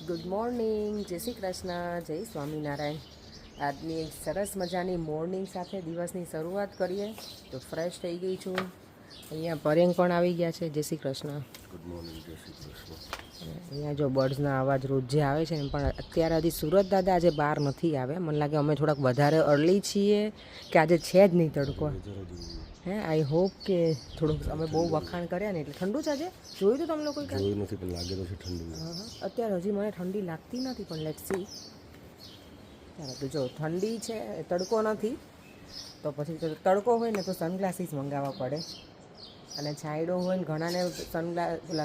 Good morning, જય શ્રી કૃષ્ણ, જય સ્વામિનારાયણ. આજની એક સરસ મજાની મોર્નિંગ સાથે દિવસની શરૂઆત કરીએ. તો ફ્રેશ થઈ ગઈ છું. અહીંયા પરેંગ પણ આવી ગયા છે. જય શ્રી કૃષ્ણ. ગુડ મોર્નિંગ, જય શ્રી કૃષ્ણ. અહીંયા જો બર્ડ્સના અવાજ રોજ જે આવે છે ને, પણ અત્યારે હજી સુરત દાદા આજે બહાર નથી આવ્યા. મને લાગે અમે થોડાક વધારે અર્લી છીએ કે આજે છે જ નહીં તડકો. હે, આઈ હોપ કે થોડુંક અમે બહુ વખાણ કર્યા ને એટલે ઠંડુ છે આજે. જોયું તો તમે લોકો જોયું નથી પણ લાગે તો છે ઠંડુ. અત્યારે હજી મને ઠંડી લાગતી નથી, પણ લેટ્સ સી. ચાલો તો જો ઠંડી છે, તડકો નથી, તો પછી તડકો હોય ને તો સનગ્લાસીસ મંગાવવા પડે. અને છાંયડો હોય ને ઘણાને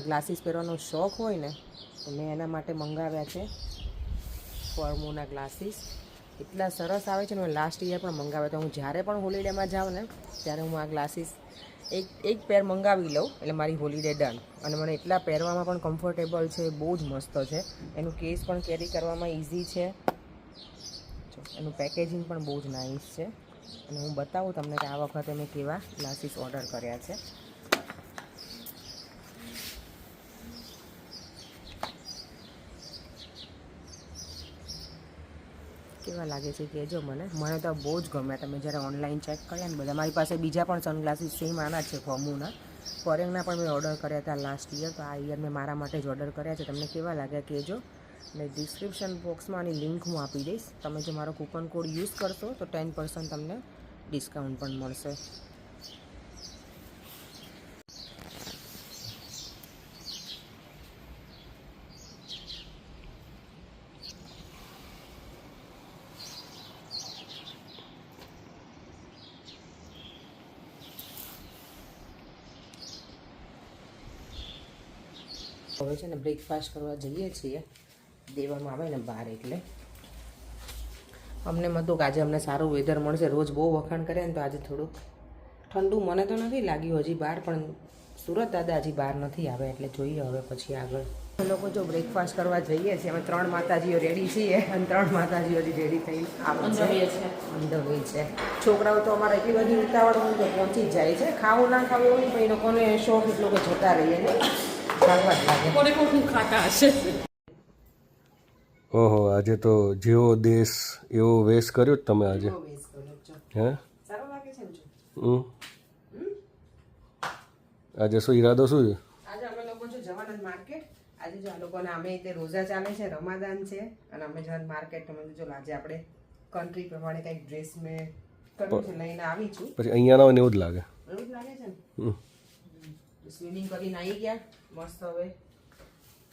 ગ્લાસીસ પહેરવાનો શોખ હોય ને, તો મેં એના માટે મંગાવ્યા છે ફોર્મોના ગ્લાસીસ. એટલા સરસ આવે છે ને. મેં લાસ્ટ યર પણ મંગાવ્યા. તો હું જ્યારે પણ હોલિડેમાં જાઉં ને ત્યારે હું આ ગ્લાસીસ એક પેર મંગાવી લઉં, એટલે મારી હોલિડે ડન. અને મને એટલા પહેરવામાં પણ કમ્ફર્ટેબલ છે, બહુ જ મસ્ત છે. એનું કેસ પણ કેરી કરવામાં ઇઝી છે. એનું પેકેજિંગ પણ બહુ જ નાઇસ છે. અને હું બતાવું તમને કે આ વખતે મેં કેવા ગ્લાસીસ ઓર્ડર કર્યા છે. કેવા લાગે છે કહેજો મને તો બહુ જ ગમ્યા. તમે જ્યારે ઓનલાઈન ચેક કર્યા ને બધા, મારી પાસે બીજા પણ સનગ્લાસીસ સેમ આના છે ફોર્મોના. ફોરેનના પણ મેં ઓર્ડર કર્યા હતા લાસ્ટ યર. તો આ યર મેં મારા માટે જ ઓર્ડર કર્યા છે. તમને કેવા લાગ્યા કહેજો. અને ડિસ્ક્રિપ્શન બોક્સમાં આની લિંક હું આપી દઈશ. તમે જો મારો કૂપન કોડ યુઝ કરશો તો 10% તમને ડિસ્કાઉન્ટ પણ મળશે. હવે છે ને બ્રેકફાસ્ટ કરવા જઈએ છીએ. દેવામાં આવે ને બહાર, એટલે અમને હતું કે આજે અમને સારું વેધર મળશે. રોજ બહુ વખાણ કરે ને, તો આજે થોડુંક ઠંડુ મને તો નથી લાગ્યું હજી બહાર, પણ સુરત દાદા હજી બહાર નથી આવે એટલે જોઈએ હવે પછી આગળ. અમે લોકો જો બ્રેકફાસ્ટ કરવા જઈએ છીએ. અમે 3 માતાજીઓ રેડી છીએ અને 3 માતાજીઓ હજી રેડી થઈ આવે છે. અંધવે છે. છોકરાઓ તો અમારે એટલી બધી ઉતાવળ હોય તો પહોંચી જ જાય છે. ખાવું ના ખાવું હોય પણ એ લોકોને શોખ એટલો કે જતા રહીએ ને. ઓહો, આજે તો જેવો દેશ એવો વેશ કર્યો જ તમે આજે. હે, આજે શું ઈરાદો શું છે? આજે અમે લોકો જો જવાના માર્કેટ. આજે જો આ લોકોને અમે તે રોઝા ચાલે છે, રમાદાન છે, અને અમે જવાનું માર્કેટ. તમે જો આજે આપણે કન્ટ્રી પ્રમાણે કંઈક ડ્રેસ મેં કર્યું છે, લઈને આવી છું. પછી અહીંયા ના હોય ને એવું જ લાગે. એવું જ લાગે છે ને. સ્વિમિંગ કરીને આવી ગયા મસ્ત. હવે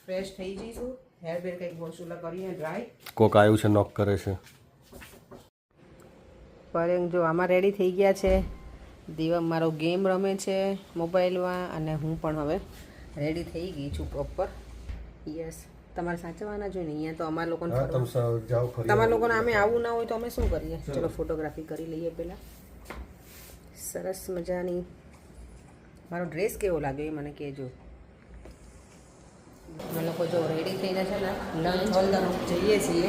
ફ્રેશ થઈ જઈશું. હેર બેર કંઈક વોશુલા કરીને ડ્રાય. કોક આવ્યું છે, નોક કરે છે. પરેંગ જો આમાં રેડી થઈ ગયા છે. દીવા મારો ગેમ રમે છે મોબાઈલમાં, અને હું પણ હવે રેડી થઈ ગઈ છું પ્રોપર. યસ, તમારે સાચવવાના જોઈએ ને. અહીંયા તો અમારા લોકોને તમારા લોકોને અમે આવું ના હોય તો અમે શું કરીએ? ચલો ફોટોગ્રાફી કરી લઈએ પહેલાં. સરસ મજાની. મારો ડ્રેસ કેવો લાગ્યો એ મને કહેજો. અમે લોકો જો રેડી થઈને છે ને લંચ હોલ તરફ જઈએ છીએ.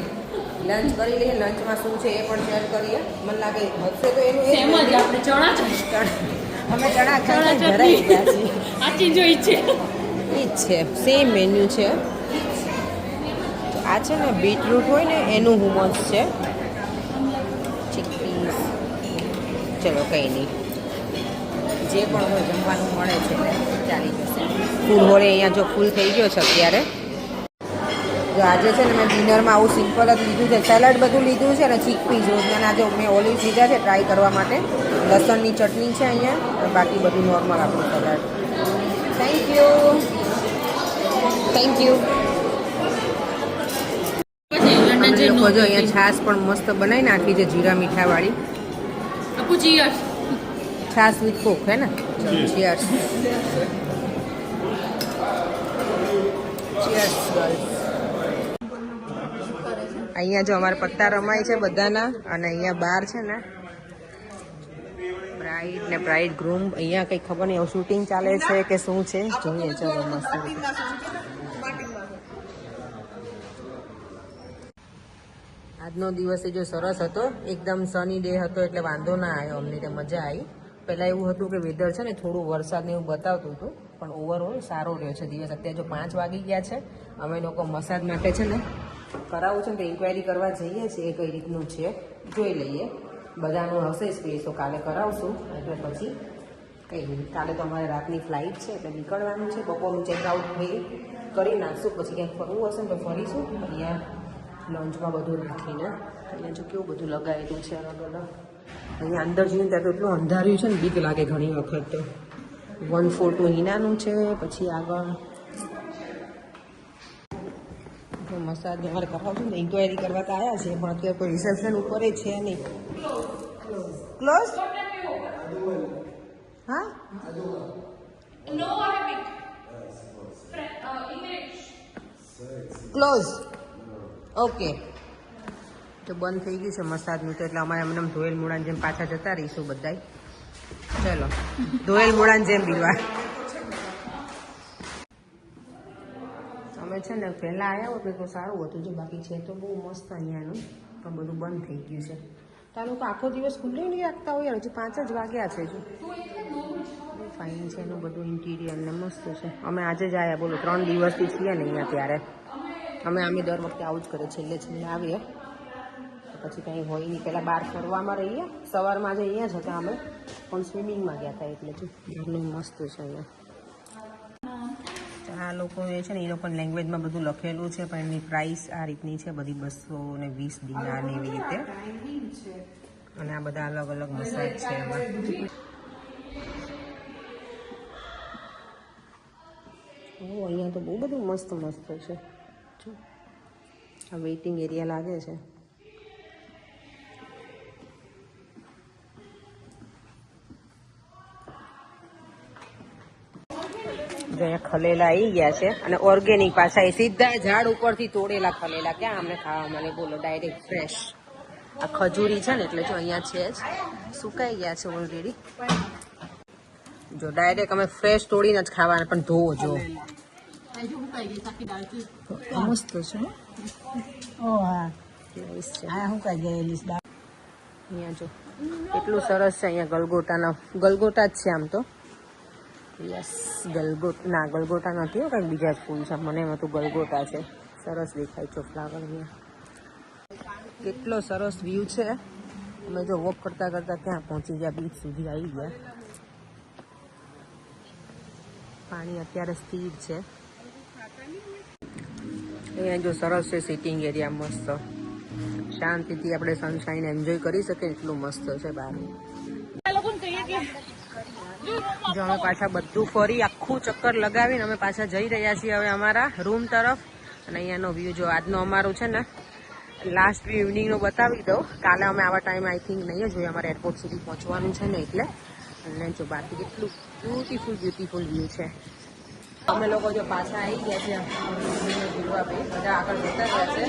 લંચ કરી લઈએ. લંચમાં શું છે એ પણ શેર કરીએ. મને લાગે હશે તો એનું આપણે ચણા અમે ચણા ખાઈ ધરાઈ ગયા છીએ. આચી જોઈ છે એ જ છે. સેમ મેન્યુ છે. આ છે ને બીટરૂટ હોય ને એનું હુમસ છે. ચીકપીસ. ચલો કંઈ નહીં, જે પણ હોય જમવાનું મળે છે એટલે ચાલી જશે. ફૂલ હોળે અહીંયા જો ફૂલ થઈ ગયો છે અત્યારે. જો આજે છે ને મેં ડિનરમાં આવું સિમ્પલ જ લીધું છે. સેલડ બધું લીધું છે, અને ચીકપીસ રોજના આજે મેં ઓલિવ્સ લીધા છે ટ્રાય કરવા માટે. લસણની ચટણી છે અહીંયા, બાકી બધું નોર્મલ આપણું સલાડ. Thank you. અમે લોકો જો અહીંયા છાશ પણ મસ્ત બનાવી નાખી છે, જીરા મીઠાવાળી. છાશ વિથ કોક હે ને. ચીયર્સ. Cheers girls. અહીંયા જો અમારા પત્તા રમાય છે બધાના. અને અહીંયા બહાર છે ને બ્રાઇડ ને બ્રાઇડ ગ્રૂમ. અહીંયા કંઈ ખબર નહીં શૂટિંગ ચાલે છે કે શું છે, જોઈએ. ચલો મસ્ત. આજનો દિવસ જો સરસ હતો. એકદમ સની ડે હતો એટલે વાંધો ના આવ્યો અમને. મજા આવી. પહેલાં એવું હતું કે વેધર છે ને થોડું વરસાદને એવું બતાવતું હતું, પણ ઓવરઓલ સારો રહ્યો છે દિવસ. અત્યારે જો 5 વાગી ગયા છે, અમે લોકો મસાજ માટે છે ને કરાવું છે ને તો ઇન્ક્વાયરી કરવા જઈએ છીએ કઈ રીતનું છે જોઈ લઈએ. બધાનું હશે સ્પેસ તો કાલે કરાવશું. એટલે પછી કંઈ નહીં, કાલે તો અમારે રાતની ફ્લાઇટ છે એટલે નીકળવાનું છે. બપોરનું ચેકઆઉટ કરી નાખશું, પછી ક્યાંક ફરવું હશે ને તો ફરીશું. અહીંયા લંચમાં બધું રાખીને અહીંયા જો કેવું બધું લગાવેલું છે અલગ અલગ. અહીંયા અંદર જઈને ત્યાં તો એટલું અંધાર્યું છે ને બીક લાગે ઘણી વખત. તો 142 હિનાનું છે. પછી આગળ મસાજ અમારે કરાવશું ને ઇન્ક્વાયરી કરવા તો આવ્યા છે, પણ અત્યારે કોઈ રિસેપ્શન ઉપર છે નહીં. ક્લોઝ હા ક્લોઝ ઓકે. તો બંધ થઈ ગયું છે મસાજનું, તો એટલે અમારે એમને ધોયેલ મૂળાની જેમ પાછા જતા રહીશું બધાય. ચલો ધોયેલ મૂળાની જેમ બીવા. અમે છે ને પહેલાં આવ્યા હોત ને તો સારું હતું, જો બાકી છે તો બહુ મસ્ત અહીંયાનું, પણ બધું બંધ થઈ ગયું છે. તારું તો આખો દિવસ ખુલ્લું નહીં રાખતા હોય, હજી 5 જ વાગ્યા છે. જો ફાઇન છે એનું બધું ઇન્ટિરિયર ને મસ્ત છે. અમે આજે જ આવ્યા, બોલો 3 દિવસથી છીએ ને અહીંયા. ત્યારે અમે દર વખતે આવું જ કરે, છેલ્લે આવીએ પછી કંઈ હોય નહીં. પહેલાં બહાર ફરવામાં રહીએ, સવારમાં જ અહીંયા જ હતા અમે, પણ સ્વિમિંગમાં ગયા હતા. એટલે જો ઘરનું મસ્ત છે અહીંયા. આ લોકો એ છે ને એ લોકોની લેંગ્વેજમાં બધું લખેલું છે, પણ એની પ્રાઇસ આ રીતની છે બધી, 220 દિનાર ને એવી રીતે. અને આ બધા અલગ અલગ મસાજ છે એમાં. અહીંયા તો બહુ બધું મસ્ત મસ્ત છે. આ વેઇટિંગ એરિયા લાગે છે. ખલેલા આવી ગયા છે અને ઓર્ગેનિક પાછા એ સીધા ઝાડ ઉપરથી તોડેલા ખલેલા. ક્યાં અમને ખાવા મળે બોલો, ડાયરેક્ટ ફ્રેશ. આ ખજૂરી છે ને એટલે જો અહીંયા છે જ, સુકાઈ ગયા છે ઓલરેડી. જો ડાયરેક્ટ અમે ફ્રેશ તોડીને જ ખાવાના, પણ ધોવો જો મસ્ત છે. અહીંયા જો એટલું સરસ છે. અહીંયા ગલગોટા જ છે આમ તો. યસ ગલગોટા નથી, કંઈક બીજા જ ફૂલ છે. મને એમાં તો ગલગોટા છે. સરસ દેખાય છે ફ્લાવર. અહીંયા કેટલો સરસ વ્યૂ છે. અમે જો વોક કરતા કરતા ક્યાં પહોંચી ગયા, બીચ સુધી આવી ગયા. પાણી અત્યારે સ્થિર છે. અહીંયા જો સરસ છે સિટિંગ એરિયા, મસ્ત શાંતિથી આપણે સનશાઇન એન્જોય કરી શકીએ એટલું મસ્ત છે બહાર. જો અમે પાછા બધું ફરી આખું ચક્કર લગાવીને અમે પાછા જઈ રહ્યા છીએ હવે અમારા રૂમ તરફ. અને અહીંયાનો વ્યૂ જો આજનો અમારું છે ને લાસ્ટ વ્યૂ ઇવનિંગનો બતાવી દઉં. કાલે અમે આવા ટાઈમ આઈ થિંક નહીં જ હોય, અમારે એરપોર્ટ સુધી પહોંચવાનું છે ને એટલે. અને જો બાકી કેટલું બ્યુટીફુલ વ્યૂ છે. અમે લોકો જો પાછા આવી ગયા છે જોવા, ભાઈ બધા આગળ જતા રહ્યા છે.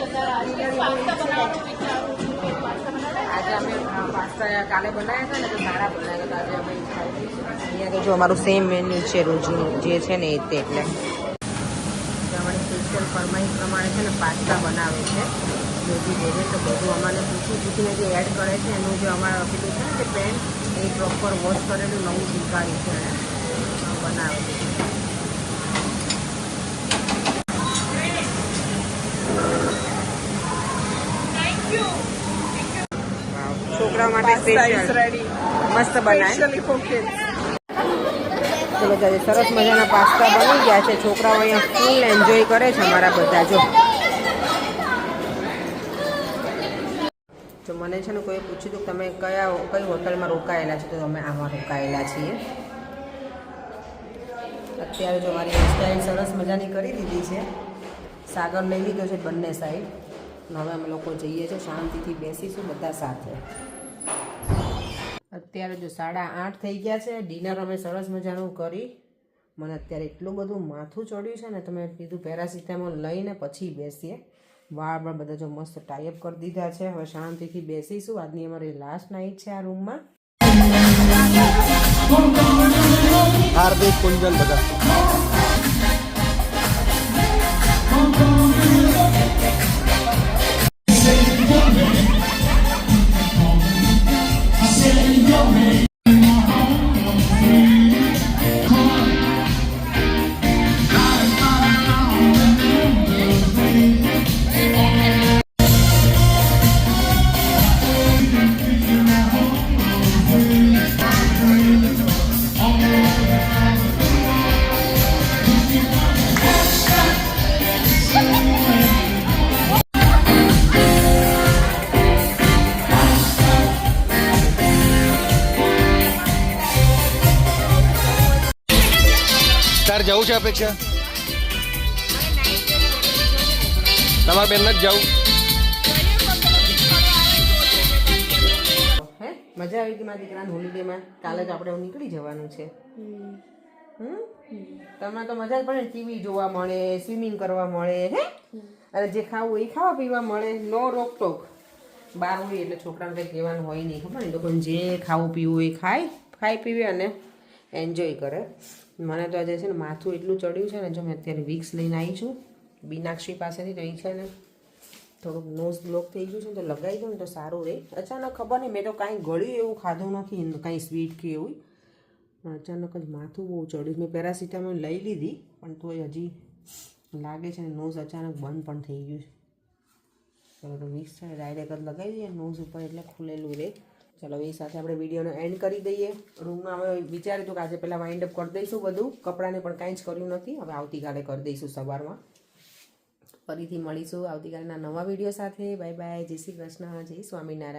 આજે અમે પાસ્તા કાલે બનાવ્યા હતા ને તો સારા બનાવ્યા હતા. આજે અમે અહીંયા તો જો અમારું સેમ મેન્યુ છે રોજનું જે છે ને તે. એટલે અમારી સ્પેશિયલ ફરમાઈશ પ્રમાણે છે ને પાસ્તા બનાવે છે રોજી ભેગે. તો બધું અમારે પૂછીને જે એડ કરે છે એનું જે અમારે આપેલું છે ને કે પેન એ પ્રોપર વોશ કરેલું નવું શીખવાડ્યું છે અને બનાવે છે. છોકરાઓ માટે સ્પેશિયલ મસ્ત બનાય. તો બધા સરસ મજાના પાસ્તા બની ગયા છે. છોકરાઓ અહીંયા ફૂલ એન્જોય કરે છે અમારા બધા. જો મને છે ને કોઈ પૂછ્યું હતું તમે કઈ હોટલમાં રોકાયેલા છો, તો અમે આમાં રોકાયેલા છીએ. અત્યારે જો મારી હેરસ્ટાઈલ સરસ મજાની કરી દીધી છે. સાગર લઈ લીધો છે બંને સાઈડ. હવે અમે લોકો જઈએ છીએ, શાંતિથી બેસીશું બધા સાથે. અત્યારે જો 8:30 થઈ ગયા છે. ડિનર અમે સરસ મજાનું કરી. મને અત્યારે એટલું બધું માથું ચડ્યું છે ને, તો મેં કીધું પેરાસિટામોલ લઈને પછી બેસીએ. વાળ પણ બધા જો મસ્ત ટાઈઅપ કરી દીધા છે. હવે શાંતિથી બેસીશું. આજની અમારી લાસ્ટ નાઇટ છે આ રૂમમાં. હાર્દિક કુંજન બધા જવું છે અપેક્ષા? તમારા બેન જ જવું? હે મજા આવી હતી મારા દીકરાને હોલિડેમાં. કાલે જ આપણે નીકળી જવાનું છે. તમને તો મજા જ પડે ને, ટીવી જોવા મળે, સ્વિમિંગ કરવા મળે, હે અને જે ખાવું એ ખાવા પીવા મળે, નો રોકટોક. બહાર હોય એટલે છોકરાને કંઈ કહેવાનું હોય નહીં, ખબર ને, એ લોકોને જે ખાવું પીવું એ ખાઈ પીવે અને એન્જોય કરે. મને તો આજે છે ને માથું એટલું ચડ્યું છે ને, જો મેં અત્યારે વિક્સ લઈને આવી છું બીનાક્ષી પાસેથી. તો એ છે ને થોડુંક નોઝ બ્લોક થઈ ગયું છે ને, તો લગાવી દઉં ને તો સારું રહે. અચાનક ખબર નહીં, મેં તો કાંઈ ગળ્યું એવું ખાધું નથી, કાંઈ સ્વીટ કે એવું, પણ અચાનક જ માથું બહુ ચડ્યું. મેં પેરાસિટામોલ લઈ લીધી પણ તોય હજી લાગે છે ને નોઝ અચાનક બંધ પણ થઈ ગયું છે. ચલો તો વિક્સ છે ડાયરેક્ટ જ લગાવી દઈએ નોઝ ઉપર એટલે ખુલેલું રહે. ચલો એ સાથે આપણે વિડીયોનો એન્ડ કરી દઈએ. રૂમમાં હવે વિચાર્યું હતું કે આજે પહેલાં વાઇન્ડ અપ કરી દઈશું બધું, કપડાને પણ કાંઈ જ કર્યું નથી. હવે આવતીકાલે કરી દઈશું સવારમાં. ફરીથી મળીશું આવતીકાલના નવા વિડીયો સાથે. બાય બાય, જય શ્રી કૃષ્ણ, જય સ્વામિનારાયણ.